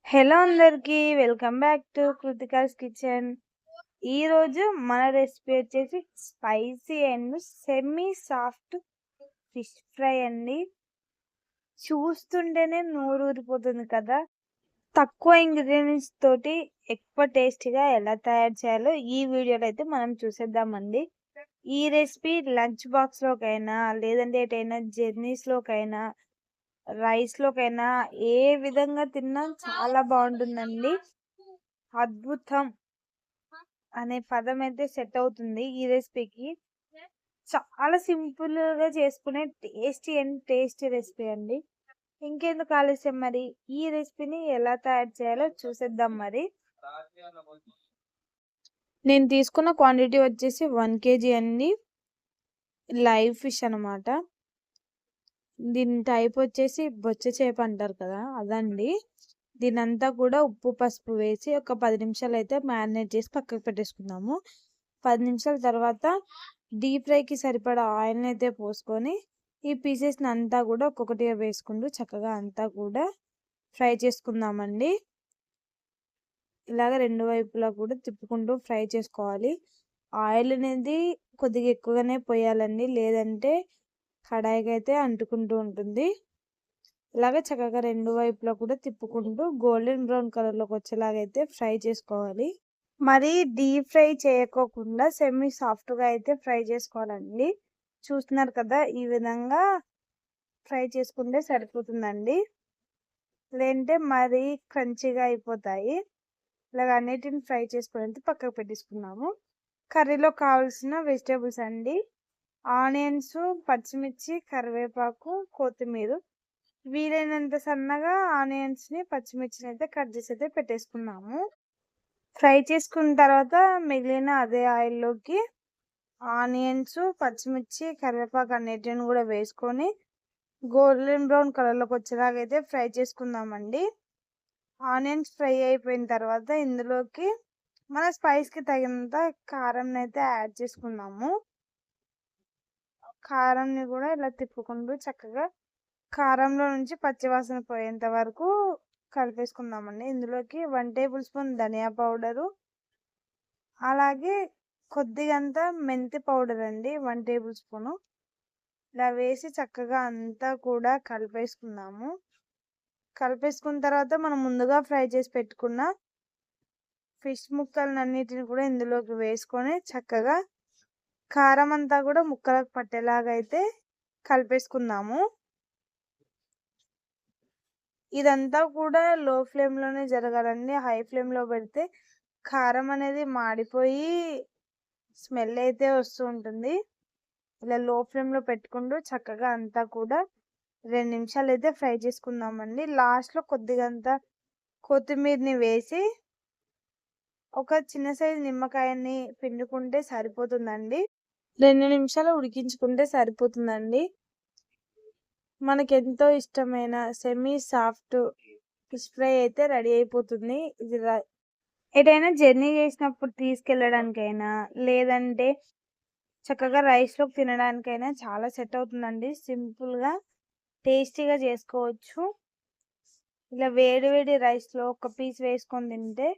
Hello అందరికి welcome back to Kritika's kitchen. ఈరోజు మన రెసిపీ వచ్చేసి spicy and semi soft fish fry అండి. చూస్తుంటేనే నోరు ఊరిపోతుంది కదా. తక్కువ ఇంగ్రీడియంట్స్ తోటి ఎక్కువ టేస్టీగా ఎలా తయారు చేయాలో ఈ వీడియోలో అయితే మనం చూసేద్దామండి. ఈ రెసిపీ లంచ్ బాక్స్లోకైనా లేదంటే ఎటైనా జర్నీస్లోకైనా రైస్‌లోకైనా ఏ విధంగా తిన్నా చాలా బావుంటుందండి. అద్భుతం అనే పదం అయితే సెట్ అవుతుంది ఈ రెసిపీకి. చాలా సింపుల్‌గా చేసుకునే టేస్టీ రెసిపీ అండి. ఇంకెందుకు ఆలస్యం మరి ఈ రెసిపీని ఎలా తయారు చేయాలో చూసేద్దాం మరి. నేను తీసుకున్న క్వాంటిటీ వచ్చేసి 1 కేజీ అండి. లైవ్ ఫిష్ అనమాట. దీని టైప్ వచ్చేసి బొచ్చ చేప అంటారు కదా అదండి. దీనంతా కూడా ఉప్పు పసుపు వేసి ఒక 10 నిమిషాలు అయితే మ్యారినేట్ చేసి పక్కకు పెట్టేసుకుందాము. 10 నిమిషాల తర్వాత డీప్ ఫ్రైకి సరిపడా ఆయిల్ని అయితే పోసుకొని ఈ పీసెస్ని అంతా కూడా ఒక్కొక్కటిగా వేసుకుంటూ చక్కగా అంతా కూడా ఫ్రై చేసుకుందామండి. ఇలాగ రెండు వైపులా కూడా తిప్పుకుంటూ ఫ్రై చేసుకోవాలి. ఆయిల్ అనేది కొద్దిగా ఎక్కువగానే పోయాలండి, లేదంటే కడాయికి అయితే అంటుకుంటూ ఉంటుంది. ఇలాగ చక్కగా రెండు వైపులా కూడా తిప్పుకుంటూ గోల్డెన్ బ్రౌన్ కలర్లోకి వచ్చేలాగైతే ఫ్రై చేసుకోవాలి. మరి డీప్ ఫ్రై చేయకోకుండా సెమీ సాఫ్ట్గా అయితే ఫ్రై చేసుకోవాలండి. చూస్తున్నారు కదా, ఈ విధంగా ఫ్రై చేసుకుంటే సరిపోతుందండి, లేదంటే మరీ క్రంచీగా అయిపోతాయి. ఇలాగ అన్నిటిని ఫ్రై చేసుకుని పక్కకు పెట్టేసుకున్నాము. కర్రీలో కావాల్సిన వెజిటేబుల్స్ అండి: ఆనియన్స్, పచ్చిమిర్చి, కరివేపాకు, కొత్తిమీర. వీలైనంత సన్నగా ఆనియన్స్ని పచ్చిమిర్చిని అయితే కట్ చేసి అయితే పెట్టేసుకున్నాము. ఫ్రై చేసుకున్న తర్వాత మిగిలిన అదే ఆయిల్లోకి ఆనియన్స్, పచ్చిమిర్చి, కరివేపాకు అన్నిటిని కూడా వేసుకొని గోల్డెన్ బ్రౌన్ కలర్లోకి వచ్చేలాగైతే ఫ్రై చేసుకుందామండి. ఆనియన్స్ ఫ్రై అయిపోయిన తర్వాత ఇందులోకి మన స్పైస్కి తగినంత కారం అయితే యాడ్ చేసుకుందాము. కారంని కూడా ఇలా తిప్పుకుంటూ చక్కగా కారంలో నుంచి పచ్చివాసన పోయేంత వరకు కలిపేసుకుందామండి. ఇందులోకి 1 టేబుల్ స్పూన్ ధనియా పౌడరు, అలాగే కొద్దిగంత మెంతి పౌడర్ అండి, 1 టేబుల్ స్పూను. ఇలా వేసి చక్కగా అంతా కూడా కలిపేసుకుందాము. కలిపేసుకున్న తర్వాత మనం ముందుగా ఫ్రై చేసి పెట్టుకున్న ఫిష్ ముక్కలన్నిటిని కూడా ఇందులోకి వేసుకొని చక్కగా కారం అంతా కూడా ముక్కలకు పట్టేలాగా అయితే కలిపేసుకుందాము. ఇదంతా కూడా లో ఫ్లేమ్లోనే జరగాలండి. హై ఫ్లేమ్లో పెడితే కారం అనేది మాడిపోయి స్మెల్ అయితే వస్తూ ఉంటుంది. ఇలా లో ఫ్లేమ్లో పెట్టుకుంటూ చక్కగా అంతా కూడా 2 నిమిషాలు అయితే ఫ్రై చేసుకుందామండి. లాస్ట్లో కొద్దిగంత కొత్తిమీరని వేసి ఒక చిన్న సైజు నిమ్మకాయని పిండుకుంటే సరిపోతుందండి. 2 నిమిషాలు ఉడికించుకుంటే సరిపోతుందండి. మనకెంతో ఇష్టమైన సెమీ సాఫ్ట్ ఫిష్ ఫ్రై అయితే రెడీ అయిపోతుంది. ఇది ఎటైనా జర్నీ చేసినప్పుడు తీసుకెళ్ళడానికైనా లేదంటే చక్కగా రైస్లోకి తినడానికైనా చాలా సెట్ అవుతుందండి. సింపుల్గా టేస్టీగా చేసుకోవచ్చు. ఇలా వేడి వేడి రైస్లో ఒక పీస్ వేసుకొని తింటే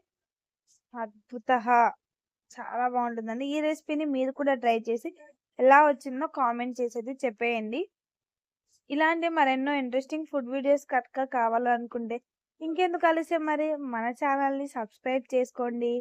చాలా బాగుంటుందండి. ఈ రెసిపీని మీరు కూడా ట్రై చేసి ఎలా వచ్చిందో కామెంట్ చేసేది చెప్పేయండి. ఇలాంటి మరెన్నో ఇంట్రెస్టింగ్ ఫుడ్ వీడియోస్ కనుక కావాలనుకుంటే ఇంకెందుకు ఆలస్యం మరి, మన ఛానల్ని సబ్స్క్రైబ్ చేసుకోండి.